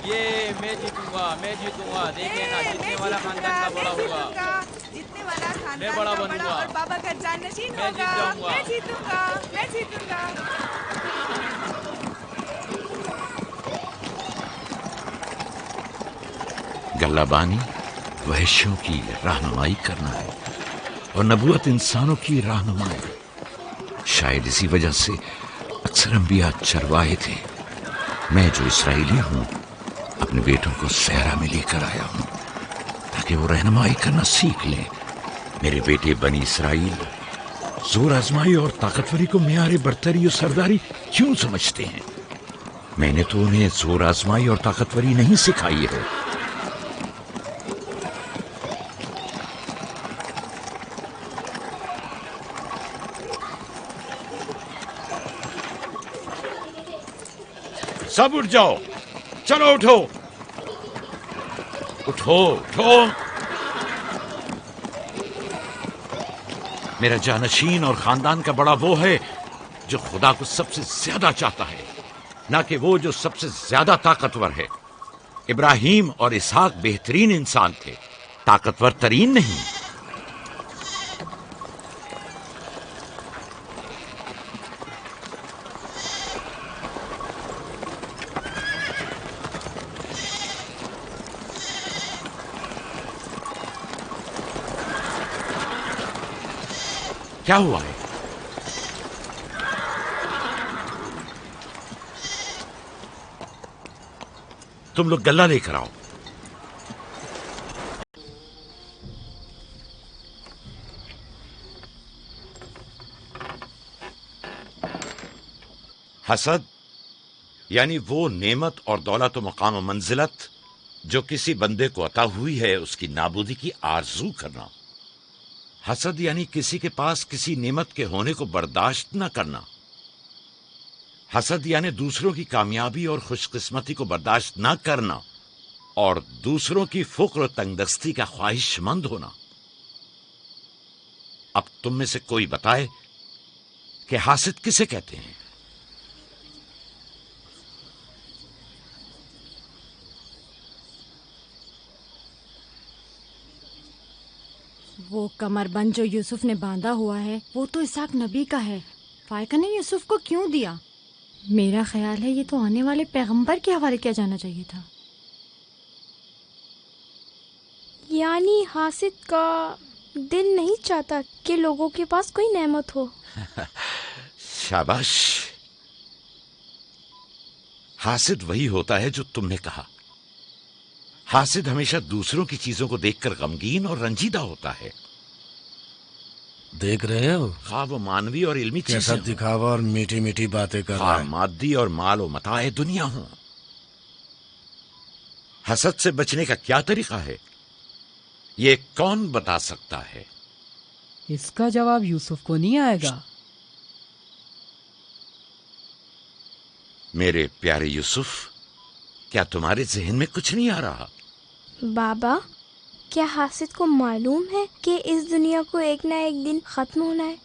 ये मैं जीतूंगा देखे ना, जीतने वाला खानदान का बड़ा होगा, जीतने वाला खानदान मैं बड़ा का बनूंगा, और बाबा का जाननशीन मैं जीत होगा। जाऊंगा। मैं जीतूंगा। गल्लाबानी वहशियों की रहनुमाई करना है और नबूवत इंसानों की रहनुमाई। शायद इसी वजह से अक्सर अंबिया चरवाहे थे। मैं जो इसराइली हूँ अपने बेटों को सहरा में लेकर आया हूँ ताकि वो रहनुमाई करना सीख लें। मेरे बेटे बनी इसराइल जोर आजमाई और ताकतवरी को मियारे बरतरी और सरदारी क्यों समझते हैं? मैंने तो उन्हें जोर आजमाई और ताकतवरी नहीं सिखाई है। सब उठ जाओ, चलो उठो उठो उठो। मेरा जानशीन और खानदान का बड़ा वो है जो खुदा को सबसे ज्यादा चाहता है, ना कि वो जो सबसे ज्यादा ताकतवर है। इब्राहिम और इसहाक बेहतरीन इंसान थे, ताकतवर तरीन नहीं। क्या हुआ है? तुम लोग गल्ला लेकर आओ। हसद यानी वो नेमत और दौलत व मकाम व मंजिलत जो किसी बंदे को अता हुई है, उसकी नाबूदी की आरजू करना। हसद यानी किसी के पास किसी नेमत के होने को बर्दाश्त न करना। हसद यानी दूसरों की कामयाबी और खुशकिस्मती को बर्दाश्त न करना और दूसरों की फुक्र और तंगदस्ती का ख्वाहिशमंद होना। अब तुम में से कोई बताए कि हासिद किसे कहते हैं? वो कमरबंद जो यूसुफ ने बांधा हुआ है वो तो इसहाक नबी का है। फायका ने यूसुफ को क्यों दिया? मेरा ख्याल है ये तो आने वाले पैगंबर के हवाले किया जाना चाहिए था। यानी हासिद का दिल नहीं चाहता कि लोगों के पास कोई नेमत हो। शाबाश। हासिद वही होता है जो तुमने कहा। हासिद हमेशा दूसरों की चीजों को देखकर गमगीन और रंजीदा होता है। देख रहे हो खा वो मानवी और इल्मी कैसा चीजें दिखावा और मीठी मीठी बातें कर रहा खा है। मादी और माल व मताए दुनिया हो। हसद से बचने का क्या तरीका है, ये कौन बता सकता है? इसका जवाब यूसुफ को नहीं आएगा। मेरे प्यारे यूसुफ, क्या तुम्हारे जहन में कुछ नहीं आ रहा? बाबा, क्या हासिद को मालूम है कि इस दुनिया को एक ना एक दिन खत्म होना है?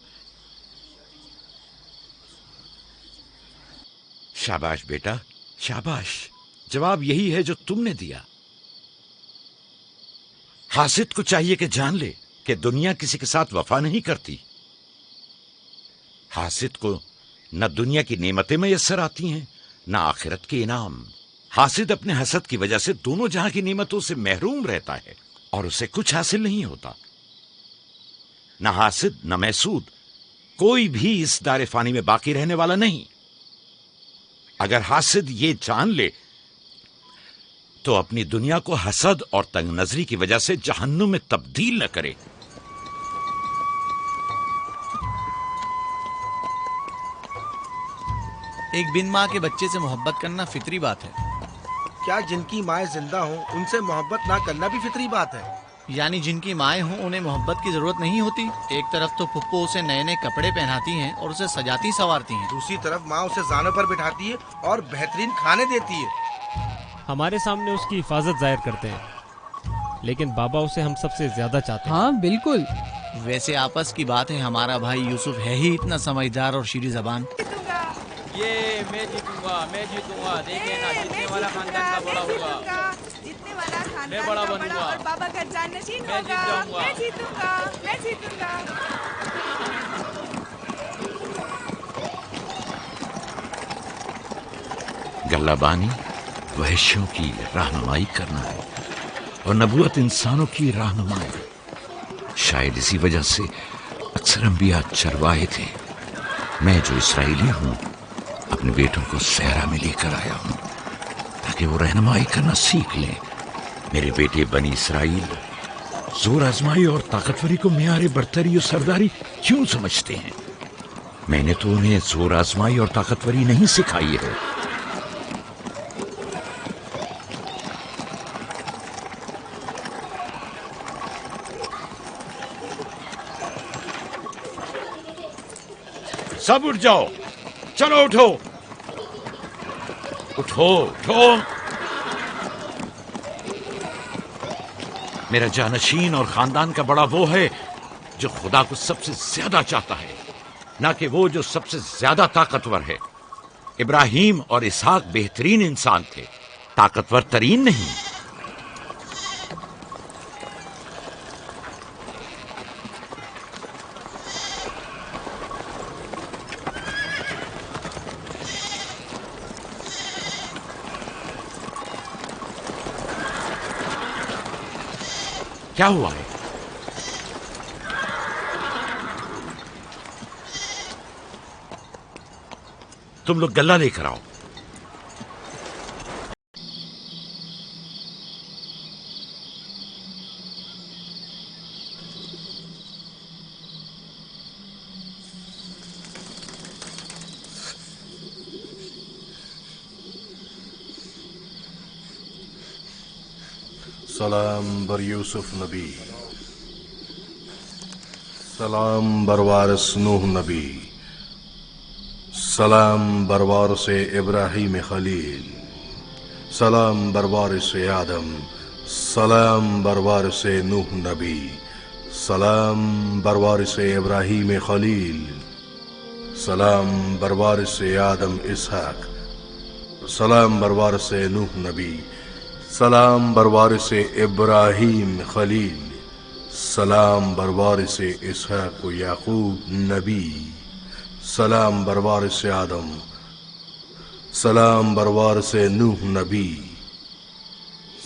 शाबाश बेटा, शाबाश। जवाब यही है जो तुमने दिया। हासिद को चाहिए कि जान ले कि दुनिया किसी के साथ वफा नहीं करती। हासिद को न दुनिया की नेमतें मैसर आती हैं न आखिरत के इनाम। हासिद अपने हसद की वजह से दोनों जहां की नेमतों से महरूम रहता है और उसे कुछ हासिल नहीं होता। न हासिद न महसूद, कोई भी इस दारे फानी में बाकी रहने वाला नहीं। अगर हासिद ये जान ले तो अपनी दुनिया को हसद और तंग नजरी की वजह से जहन्नुम में तब्दील न करे। एक बिन माँ के बच्चे से मोहब्बत करना फितरी बात है। क्या जिनकी माएँ जिंदा हों उनसे मोहब्बत ना करना भी फितरी बात है? यानी जिनकी माएँ हों उन्हें मोहब्बत की जरूरत नहीं होती। एक तरफ तो फुप्पो उसे नए नए कपड़े पहनाती हैं और उसे सजाती संवारती हैं, दूसरी तरफ माँ उसे जानों पर बिठाती है और बेहतरीन खाने देती है। हमारे सामने उसकी हिफाजत जाहिर करते हैं, लेकिन बाबा उसे हम सबसे ज्यादा चाहते हैं। हाँ बिल्कुल। वैसे आपस की बात है, हमारा भाई यूसुफ है ही इतना समझदार और शीरी जबान। ये मैं जीतूंगा देखें ना, जीतने वाला खानदान का बड़ा होगा, जीतने वाला खानदान मैं बड़ा का बनूंगा। और बाबा का जाननशीन मैं जीत होगा। जाऊंगा। मैं जीतूंगा। गल्लाबानी वहशियों की रहनुमाई करना है और नबूवत इंसानों की रहनुमाई। शायद इसी वजह से अक्सर अंबिया चरवाहे थे। मैं जो इसराइली हूँ अपने बेटों को सहरा में लेकर आया हूँ ताकि वो रहनुमाई करना सीख लें। मेरे बेटे बनी इसराइल जोर आजमाई और ताकतवरी को मेयारे बरतरी और सरदारी क्यों समझते हैं? मैंने तो उन्हें जोर आजमाई और ताकतवरी नहीं सिखाई है। सब उठ जाओ, चलो उठो उठो उठो। मेरा जानशीन और खानदान का बड़ा वो है जो खुदा को सबसे ज्यादा चाहता है, ना कि वो जो सबसे ज्यादा ताकतवर है। इब्राहिम और इसहाक बेहतरीन इंसान थे, ताकतवर तरीन नहीं। क्या हुआ है? तुम लोग गल्ला लेकर आओ। सलाम बर यूसुफ नबी, सलाम बर वारिस नूह नबी, सलाम बर वारिस इब्राहिम खलील, सलाम बर वारिस आदम, सलाम बर वारिस नूह नबी, सलाम बर वारिस इब्राहिम खलील, सलाम बर वारिस आदम इसहाक, सलाम बर वारिस नूह नबी, सलाम बर वारिस इब्राहिम खलील, सलाम बर वारिस इसहाक याकूब नबी, सलाम बर वारिस आदम, सलाम बर वारिस नूह नबी,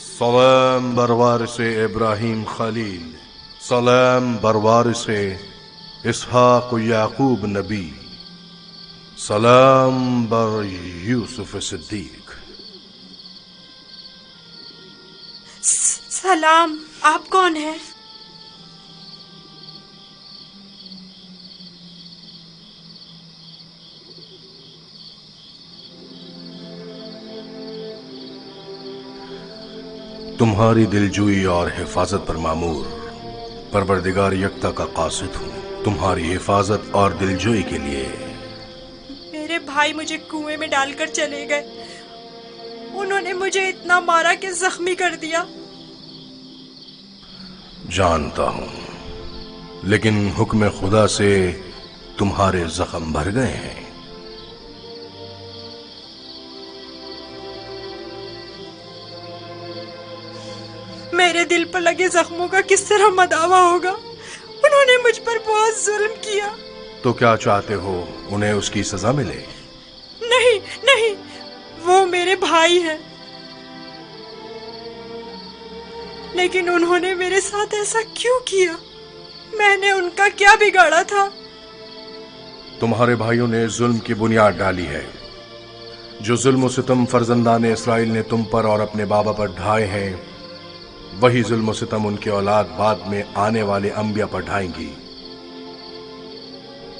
सलाम बर वारिस इब्राहिम खलील, सलाम बर वारिस इसहाक याकूब नबी, सलाम बर यूसुफ सिद्दीक। सलाम, आप कौन हैं? तुम्हारी दिलजोई और हिफाजत पर मामूर परवरदिगार यकता का कासिद हूँ। तुम्हारी हिफाजत और दिलजोई के लिए मेरे भाई मुझे कुएं में डालकर चले गए। उन्होंने मुझे इतना मारा कि जख्मी कर दिया। जानता हूँ, लेकिन हुक्म खुदा से तुम्हारे जख्म भर गए हैं। मेरे दिल पर लगे जख्मों का किस तरह मदावा होगा? उन्होंने मुझ पर बहुत जुल्म किया। तो क्या चाहते हो, उन्हें उसकी सजा मिले? नहीं नहीं, वो मेरे भाई हैं, लेकिन उन्होंने मेरे साथ ऐसा क्यों किया? मैंने उनका क्या बिगाड़ा था? तुम्हारे भाइयों ने जुल्म की बुनियाद डाली है। जो जुल्म और सितम फर्जंदान इसराइल ने तुम पर और अपने बाबा पर ढाए हैं, वही जुल्म और सितम उनके औलाद बाद में आने वाले अंबिया पर ढाएंगी।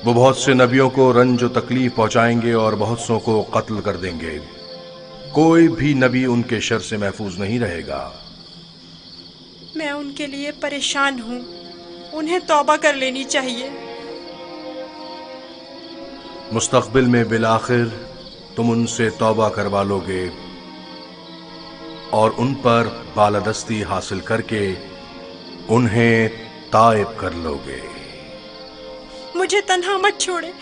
वो बहुत से नबियों को रंज और तकलीफ पहुंचाएंगे और बहुत सौ को कत्ल कर देंगे। कोई भी नबी उनके शर से महफूज नहीं रहेगा। मैं उनके लिए परेशान हूँ। उन्हें तौबा कर लेनी चाहिए। मुस्तकबिल में बिलाखिर तुम उनसे तौबा करवा लोगे और उन पर बालादस्ती हासिल करके उन्हें ताइब कर लोगे। मुझे तन्हा मत छोड़े।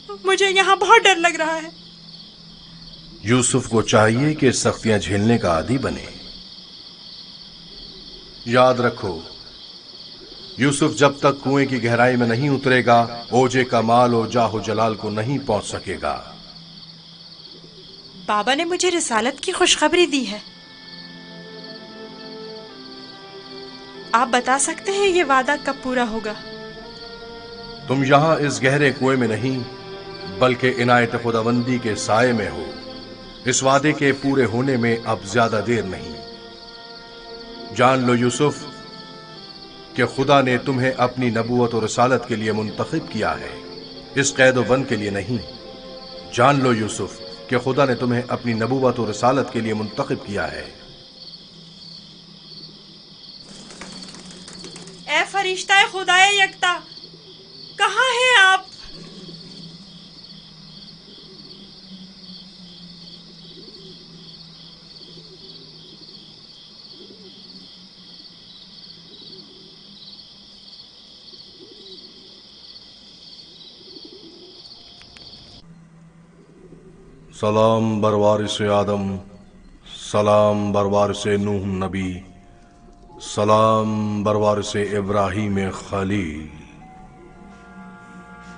मुझे यहाँ बहुत डर लग रहा है। यूसुफ को चाहिए कि सख्तियां झेलने का आदी बने। याद रखो, यूसुफ जब तक कुएं की गहराई में नहीं उतरेगा, ओजे का माल और जाहो जलाल को नहीं पहुंच सकेगा। बाबा ने मुझे रिसालत की खुशखबरी दी है। आप बता सकते हैं ये वादा कब पूरा होगा? तुम यहां इस गहरे कुएं में नहीं, बल्कि इनायत खुदाबंदी के साये में हो। इस वादे के पूरे होने में अब ज्यादा देर नहीं। जान लो यूसुफ कि खुदा ने तुम्हें अपनी नबूवत और रिसालत के लिए मुंतखब किया है, इस कैद बंद के लिए नहीं। जान लो यूसुफ कि खुदा ने तुम्हें अपनी नबूवत और रिसालत के लिए मुंतखब किया है। ए फरिश्ता खुदाए यकता, कहाँ हैं आप? सलाम बरवारिस आदम, सलाम बरवारिस नूह नबी, सलाम बरवारिस इब्राहीम खलील।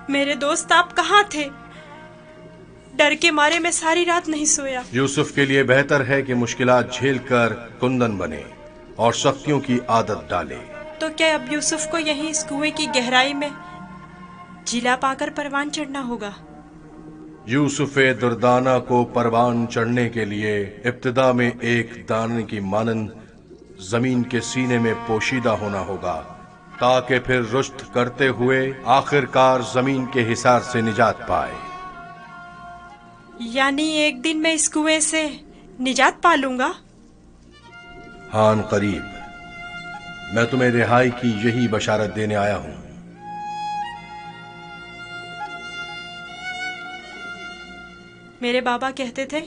मेरे दोस्त आप कहाँ थे? डर के मारे मैं सारी रात नहीं सोया। यूसुफ के लिए बेहतर है कि मुश्किलात झेल कर कुंदन बने और सख्तियों की आदत डाले। तो क्या अब यूसुफ को यहीं इस कुएं की गहराई में जिला पाकर परवान चढ़ना होगा? यूसुफ दुर्दाना को परवान चढ़ने के लिए इब्तिदा में एक दाने की मानंद जमीन के सीने में पोशीदा होना होगा, ताकि फिर रुश्त करते हुए आखिरकार जमीन के हिसार से निजात पाए। यानी एक दिन मैं इस कुएं से निजात पा लूंगा? हान करीब। मैं तुम्हें रिहाई की यही बशारत देने आया हूं। मेरे बाबा कहते थे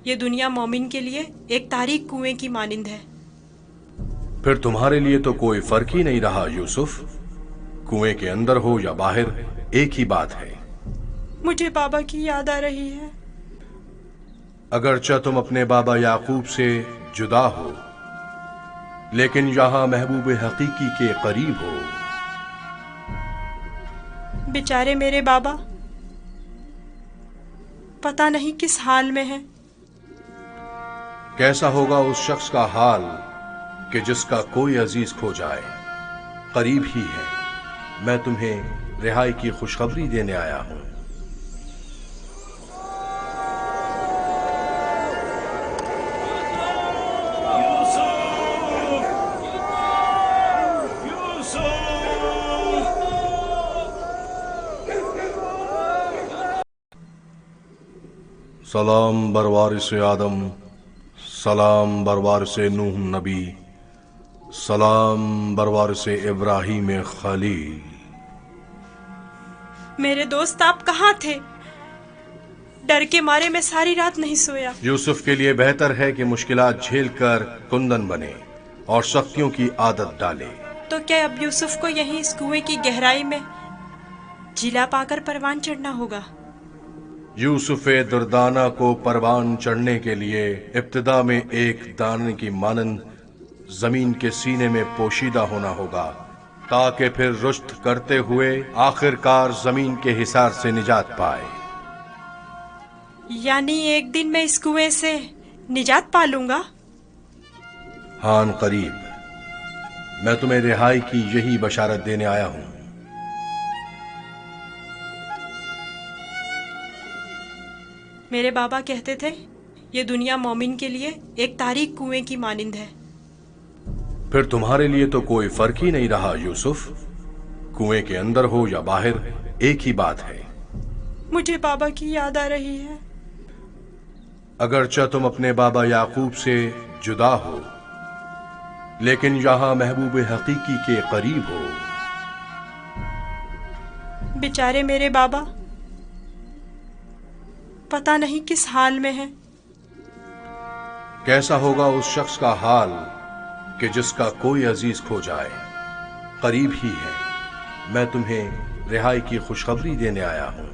ये दुनिया मोमिन के लिए एक तारीक कुएं की मानिंद है। फिर तुम्हारे लिए तो कोई फर्क ही नहीं रहा यूसुफ। कुएं के अंदर हो या बाहर, एक ही बात है। मुझे बाबा की याद आ रही है। अगरचा तुम अपने बाबा याकूब से जुदा हो, लेकिन यहां महबूब हकीकी के करीब हो। बेचारे मेरे बाबा पता नहीं किस हाल में है। कैसा होगा उस शख्स का हाल कि जिसका कोई अजीज खो जाए। करीब ही है। मैं तुम्हें रिहाई की खुशखबरी देने आया हूं। सलाम बरवारिस आदम, सलाम बरवारिस नूह नबी, सलाम बरवारिस इब्राहीम खलील। मेरे दोस्त आप कहाँ थे? डर के मारे मैं सारी रात नहीं सोया। यूसुफ के लिए बेहतर है कि मुश्किलात झेल कर कुंदन बने और सख्तियों की आदत डाले। तो क्या अब यूसुफ को यहीं इस कुएं की गहराई में जिला पाकर परवान चढ़ना होगा? यूसुफ दुर्दाना को परवान चढ़ने के लिए इब्तिदा में एक दाने की मानंद जमीन के सीने में पोशीदा होना होगा, ताकि फिर रुश्त करते हुए आखिरकार जमीन के हिसार से निजात पाए। यानी एक दिन मैं इस कुएं से निजात पा लूंगा? हान करीब। मैं तुम्हें रिहाई की यही बशारत देने आया हूं। मेरे बाबा कहते थे ये दुनिया मोमिन के लिए एक तारीक कुएं की मानिंद है। फिर तुम्हारे लिए तो कोई फर्क ही नहीं रहा यूसुफ। कुएं के अंदर हो या बाहर, एक ही बात है। मुझे बाबा की याद आ रही है। अगरचा तुम अपने बाबा याकूब से जुदा हो, लेकिन यहां महबूब हकीकी के करीब हो। बेचारे मेरे बाबा पता नहीं किस हाल में है। कैसा होगा उस शख्स का हाल कि जिसका कोई अजीज खो जाए। करीब ही है। मैं तुम्हें रिहाई की खुशखबरी देने आया हूं।